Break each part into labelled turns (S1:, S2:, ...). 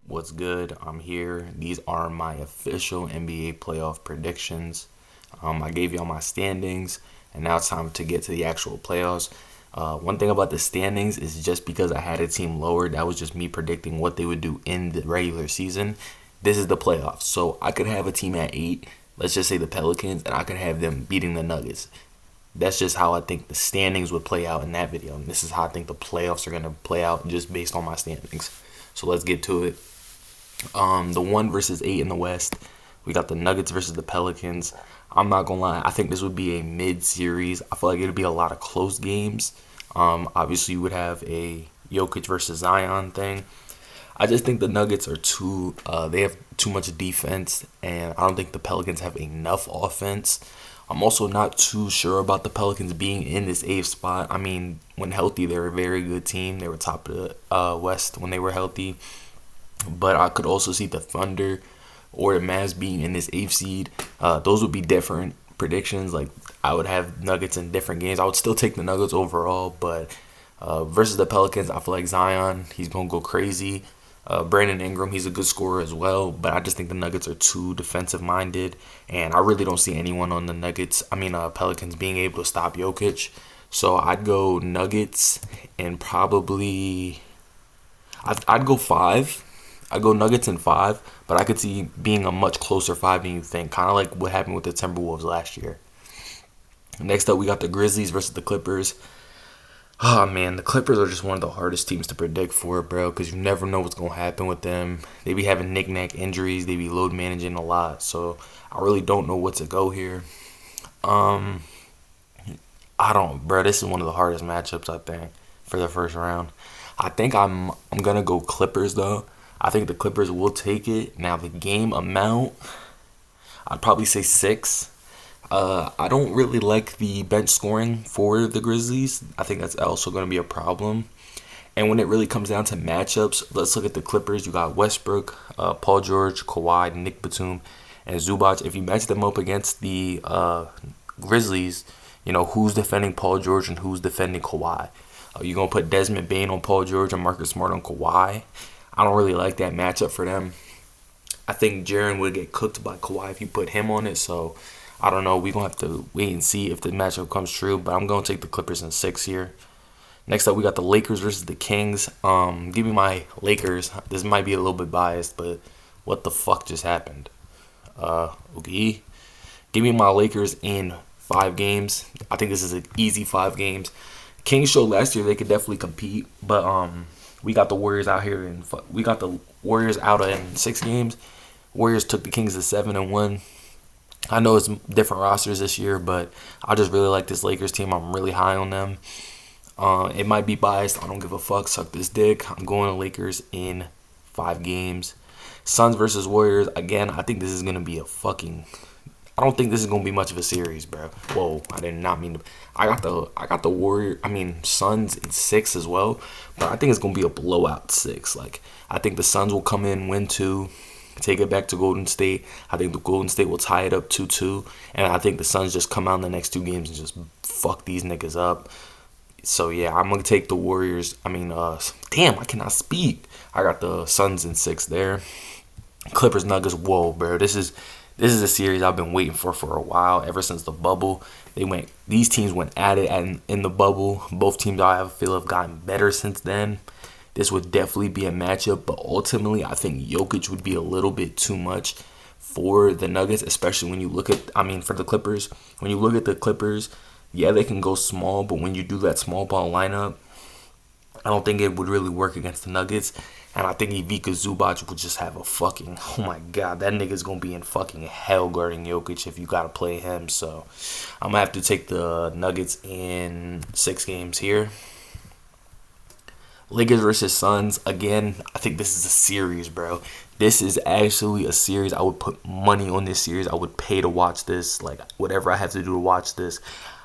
S1: What's good? I'm here. These are my official NBA playoff predictions. I gave y'all my standings, and now it's time to get to the actual playoffs. One thing about the standings is just because I had a team lower, that was just me predicting what they would do in the regular season. This is the playoffs, so I could have a team at 8, let's just say the Pelicans, and I could have them beating the Nuggets. That's just how I think the standings would play out in that video, and this is how I think the playoffs are going to play out just based on my standings. So let's get to it. The 1 versus 8 in the West. We got the Nuggets versus the Pelicans. I'm not gonna lie, I think this would be a mid-series. I feel like it would be a lot of close games. Obviously, you would have a Jokic versus Zion thing. I just think the Nuggets are they have too much defense, and I don't think the Pelicans have enough offense. I'm also not too sure about the Pelicans being in this 8th spot. I mean, when healthy, they're a very good team. They were top of the West when they were healthy. But I could also see the Thunder or the Mavs being in this 8th seed. Those would be different predictions. Like, I would have Nuggets in different games. I would still take the Nuggets overall, but versus the Pelicans, I feel like Zion, he's going to go crazy. Brandon Ingram, he's a good scorer as well, but I just think the Nuggets are too defensive minded, and I really don't see anyone on the Pelicans being able to stop Jokic. So I'd go Nuggets and probably I'd go 5. I go Nuggets in 5, but I could see being a much closer 5 than you think. Kind of like what happened with the Timberwolves last year. Next up, we got the Grizzlies versus the Clippers. Oh man, the Clippers are just one of the hardest teams to predict for, bro, because you never know what's going to happen with them. They be having knick-knack injuries. They be load managing a lot. So I really don't know what to go here. I don't, bro. This is one of the hardest matchups, I think, for the first round. I think I'm gonna go Clippers though. I think the Clippers will take it. Now the game amount, I'd probably say 6. I don't really like the bench scoring for the Grizzlies. I think that's also going to be a problem. And when it really comes down to matchups, let's look at the Clippers. You got Westbrook, Paul George, Kawhi, Nick Batum, and Zubac. If you match them up against the Grizzlies, you know who's defending Paul George and who's defending Kawhi. You're going to put Desmond Bane on Paul George and Marcus Smart on Kawhi. I don't really like that matchup for them. I think Jaren would get cooked by Kawhi if you put him on it. So I don't know. We're going to have to wait and see if the matchup comes true. But I'm going to take the Clippers in 6 here. Next up, we got the Lakers versus the Kings. Give me my Lakers. This might be a little bit biased, but what the fuck just happened? Okay. Give me my Lakers in 5 games. I think this is an easy 5 games. Kings showed last year they could definitely compete, but we got the Warriors out here, and we got the Warriors out in 6 games. Warriors took the Kings to 7-1. I know it's different rosters this year, but I just really like this Lakers team. I'm really high on them. It might be biased. I don't give a fuck. Suck this dick. I'm going to Lakers in 5 games. Suns versus Warriors. Again, I think this is going to be I don't think this is gonna be much of a series, bro. Whoa, I did not mean to. I got the Suns in 6 as well, but I think it's gonna be a blowout 6. Like, I think the Suns will come in, win 2, take it back to Golden State. I think the Golden State will tie it up 2-2, and I think the Suns just come out in the next 2 games and just fuck these niggas up. So yeah, I'm gonna take the Warriors. Damn, I cannot speak. I got the Suns in 6 there. Clippers Nuggets. Whoa, bro, this is a series I've been waiting for a while, ever since the bubble. These teams went at it in the bubble. Both teams, I feel, have gotten better since then. This would definitely be a matchup, but ultimately, I think Jokic would be a little bit too much for the Nuggets, especially when you look at, for the Clippers. When you look at the Clippers, yeah, they can go small, but when you do that small ball lineup, I don't think it would really work against the Nuggets. And I think Ivica Zubac would just have oh my God, that nigga's going to be in fucking hell guarding Jokic if you got to play him. So I'm going to have to take the Nuggets in 6 games here. Lakers versus Suns. Again, I think this is a series, bro. This is actually a series. I would put money on this series. I would pay to watch this. Like, whatever I have to do to watch this.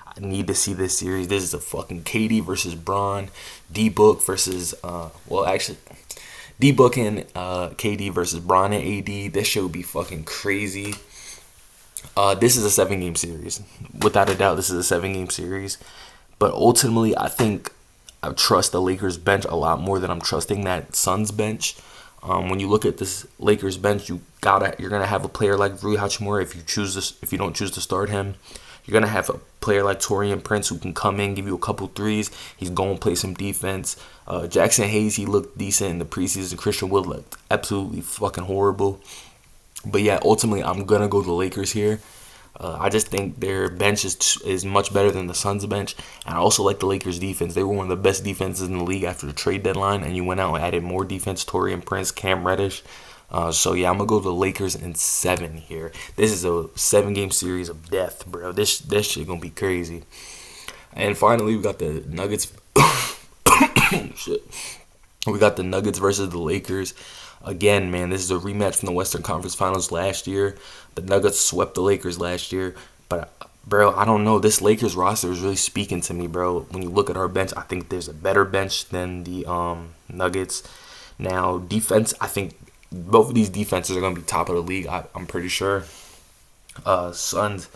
S1: I need to see this series. This is a fucking KD versus Bron. D-Book versus, D-Book and KD versus Bron and AD. This shit would be fucking crazy. This is a 7-game series. Without a doubt, this is a 7-game series. But ultimately, I think I trust the Lakers bench a lot more than I'm trusting that Suns bench. When you look at this Lakers bench, you're gonna have a player like Rui Hachimura if you don't choose to start him. You're gonna have a player like Taurean Prince who can come in, give you a couple threes. He's going to play some defense. Jackson Hayes, he looked decent in the preseason. Christian Wood looked absolutely fucking horrible. But yeah, ultimately, I'm gonna go the Lakers here. I just think their bench is much better than the Suns' bench. And I also like the Lakers' defense. They were one of the best defenses in the league after the trade deadline. And you went out and added more defense, Taurean Prince, Cam Reddish. So, yeah, I'm going to go to the Lakers in 7 here. This is a 7-game series of death, bro. This shit going to be crazy. And finally, we got the Nuggets. Shit. We got the Nuggets versus the Lakers. Again, man, this is a rematch from the Western Conference Finals last year. The Nuggets swept the Lakers last year. But, bro, I don't know. This Lakers roster is really speaking to me, bro. When you look at our bench, I think there's a better bench than the Nuggets. Now, defense, I think both of these defenses are going to be top of the league, I'm pretty sure. Suns,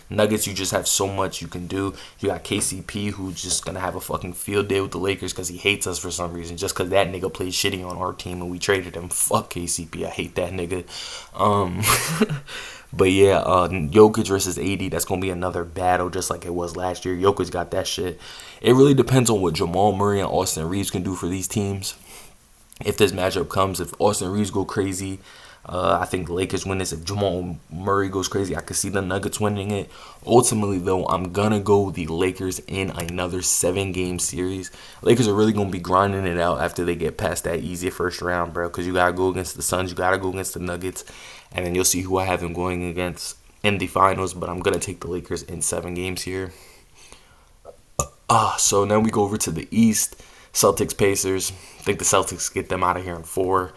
S1: Nuggets, you just have so much you can do. You got KCP, who's just gonna have a fucking field day with the Lakers because he hates us for some reason, just because that nigga played shitty on our team and we traded him. Fuck KCP, I hate that nigga. But yeah, Jokic versus AD, that's gonna be another battle just like it was last year. Jokic got that shit. It really depends on what Jamal Murray and Austin Reeves can do for these teams. If this matchup comes, if Austin Reeves go crazy, I think the Lakers win this. If Jamal Murray goes crazy, I could see the Nuggets winning it. Ultimately, though, I'm going to go the Lakers in another 7-game series. Lakers are really going to be grinding it out after they get past that easy first round, bro, because you got to go against the Suns, you got to go against the Nuggets, and then you'll see who I have them going against in the finals, but I'm going to take the Lakers in 7 games here. So now we go over to the East. Celtics, Pacers. I think the Celtics get them out of here in 4.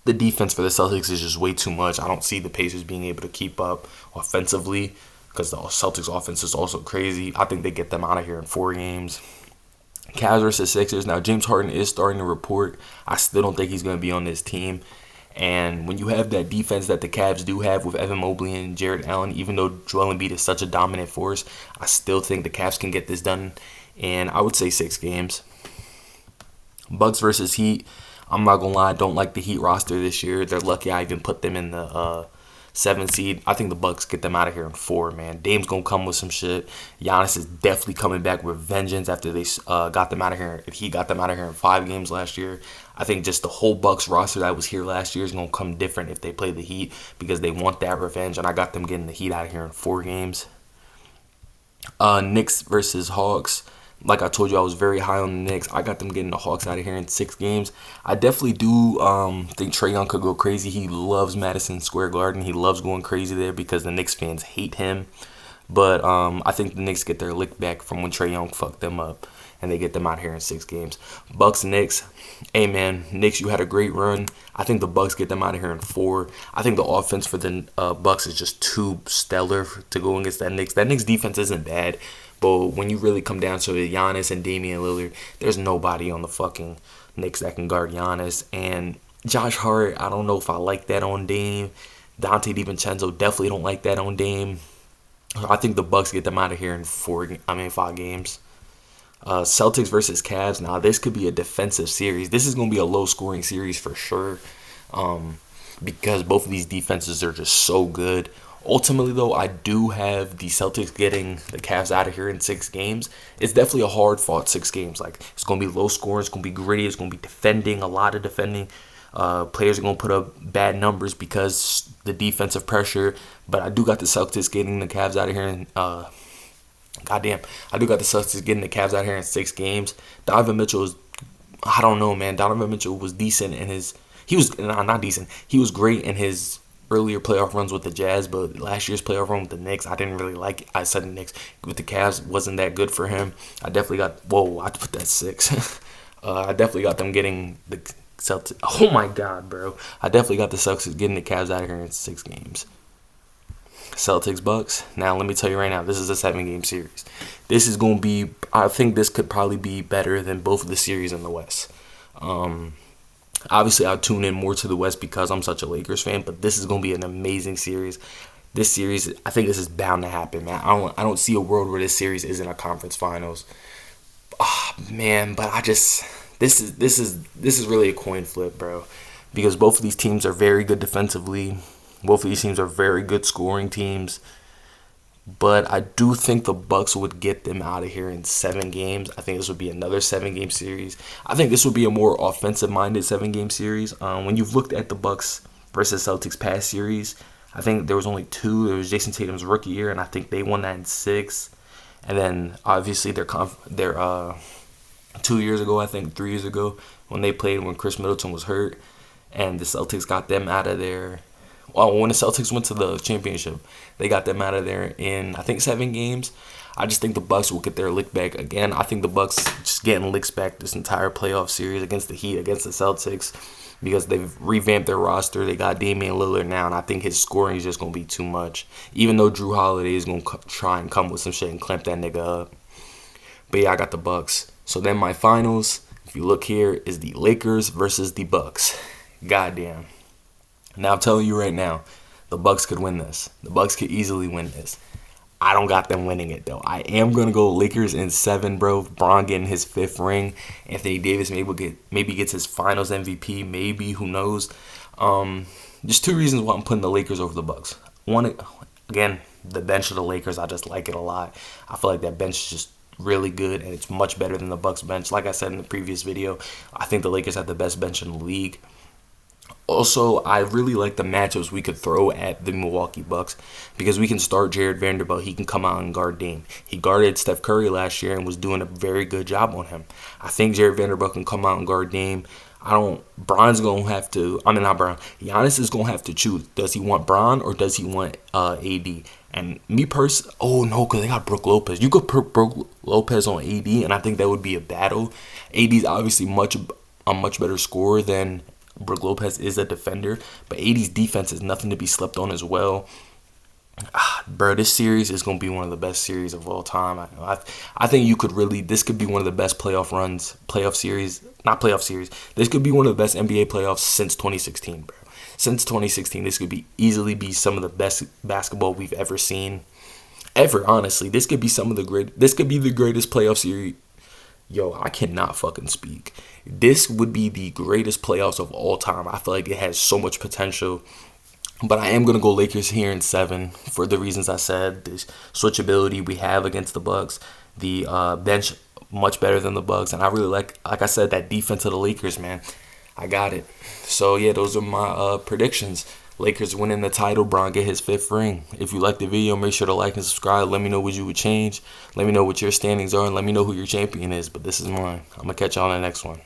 S1: The defense for the Celtics is just way too much. I don't see the Pacers being able to keep up offensively because the Celtics offense is also crazy. I think they get them out of here in 4 games. Cavs versus Sixers. Now, James Harden is starting to report. I still don't think he's going to be on this team. And when you have that defense that the Cavs do have with Evan Mobley and Jarrett Allen, even though Joel Embiid is such a dominant force, I still think the Cavs can get this done in, I would say, 6 games. Bucks versus Heat. I'm not going to lie, I don't like the Heat roster this year. They're lucky I even put them in the 7th seed. I think the Bucks get them out of here in 4, man. Dame's going to come with some shit. Giannis is definitely coming back with vengeance after they got them out of here. He got them out of here in 5 games last year. I think just the whole Bucks roster that was here last year is going to come different if they play the Heat because they want that revenge, and I got them getting the Heat out of here in 4 games. Knicks versus Hawks. Like I told you, I was very high on the Knicks. I got them getting the Hawks out of here in 6 games. I definitely do think Trae Young could go crazy. He loves Madison Square Garden. He loves going crazy there because the Knicks fans hate him. But I think the Knicks get their lick back from when Trae Young fucked them up, and they get them out here in 6 games. Bucks, Knicks. Hey, man, Knicks, you had a great run. I think the Bucks get them out of here in 4. I think the offense for the Bucks is just too stellar to go against that Knicks. That Knicks defense isn't bad. But when you really come down to it, Giannis and Damian Lillard, there's nobody on the fucking Knicks that can guard Giannis. And Josh Hart, I don't know if I like that on Dame. Dante DiVincenzo, definitely don't like that on Dame. I think the Bucks get them out of here in 5 games. Celtics versus Cavs. Now, this could be a defensive series. This is going to be a low-scoring series for sure because both of these defenses are just so good. Ultimately, though, I do have the Celtics getting the Cavs out of here in 6 games. It's definitely a hard-fought 6 games. Like, it's going to be low-scoring. It's going to be gritty. It's going to be defending, a lot of defending. Players are going to put up bad numbers because the defensive pressure. But I do got the Celtics getting the Cavs out of here in I do got the Celtics getting the Cavs out here in 6 games. Donovan Mitchell is, I don't know, man. Donovan Mitchell was decent in his, he was great in his earlier playoff runs with the Jazz, but last year's playoff run with the Knicks, I didn't really like it. I said the Knicks with the Cavs wasn't that good for him. I definitely got, I put that 6. I definitely got them getting the Celtics. Oh my God, bro. I definitely got the Celtics getting the Cavs out of here in 6 games. Celtics, Bucks. Now, let me tell you right now, this is a 7-game series. This is going to be, I think this could probably be better than both of the series in the West. Obviously, I'll tune in more to the West because I'm such a Lakers fan, but this is going to be an amazing series. This series, I think this is bound to happen, man. I don't see a world where this series isn't a conference finals. Man, but This is really a coin flip, bro, because both of these teams are very good defensively. Both of these teams are very good scoring teams. But I do think the Bucks would get them out of here in 7 games. I think this would be another 7 game series. I think this would be a more offensive minded 7 game series. When you've looked at the Bucks versus Celtics past series, I think there was only 2. There was Jason Tatum's rookie year, and I think they won that in 6. And then obviously their 2 years ago, I think 3 years ago, when Chris Middleton was hurt, and the Celtics got them out of there. Well, when the Celtics went to the championship, they got them out of there in, I think, 7 games. I just think the Bucks will get their lick back again. I think the Bucks just getting licks back this entire playoff series against the Heat, against the Celtics, because they've revamped their roster. They got Damian Lillard now, and I think his scoring is just going to be too much. Even though Drew Holiday is going to try and come with some shit and clamp that nigga up. But yeah, I got the Bucks. So then my finals, if you look here, is the Lakers versus the Bucks. Goddamn. Now I'm telling you right now, the Bucks could win this. The Bucks could easily win this. I don't got them winning it though. I am gonna go Lakers in 7, bro. Bron getting his 5th ring. Anthony Davis maybe gets his Finals MVP. Maybe, who knows? Just 2 reasons why I'm putting the Lakers over the Bucks. One, again, the bench of the Lakers. I just like it a lot. I feel like that bench is just really good, and it's much better than the Bucks bench. Like I said in the previous video, I think the Lakers have the best bench in the league. Also, I really like the matchups we could throw at the Milwaukee Bucks, because we can start Jared Vanderbilt. He can come out and guard Dame. He guarded Steph Curry last year and was doing a very good job on him. I think Jared Vanderbilt can come out and guard Dame. Giannis is going to have to choose. Does he want Bron or does he want AD? And me personally, oh no, because they got Brook Lopez. You could put Brook Lopez on AD, and I think that would be a battle. AD's obviously a much better scorer than Brook Lopez is a defender, but AD's defense is nothing to be slept on as well. Bro, this series is going to be one of the best series of all time. I think this could be one of the best this could be one of the best NBA playoffs since 2016, bro. Since 2016, this could easily be some of the best basketball we've ever seen. Ever, honestly. This could be the greatest playoff series. Yo, I cannot fucking speak. This would be the greatest playoffs of all time. I feel like it has so much potential. But I am going to go Lakers here in 7 for the reasons I said. This switchability we have against the Bucks. The bench much better than the Bucks. And I really like I said, that defense of the Lakers, man. I got it. So, yeah, those are my predictions. Lakers winning the title. Bron get his 5th ring. If you like the video, make sure to like and subscribe. Let me know what you would change. Let me know what your standings are, and let me know who your champion is. But this is mine. I'm going to catch y'all in the next one.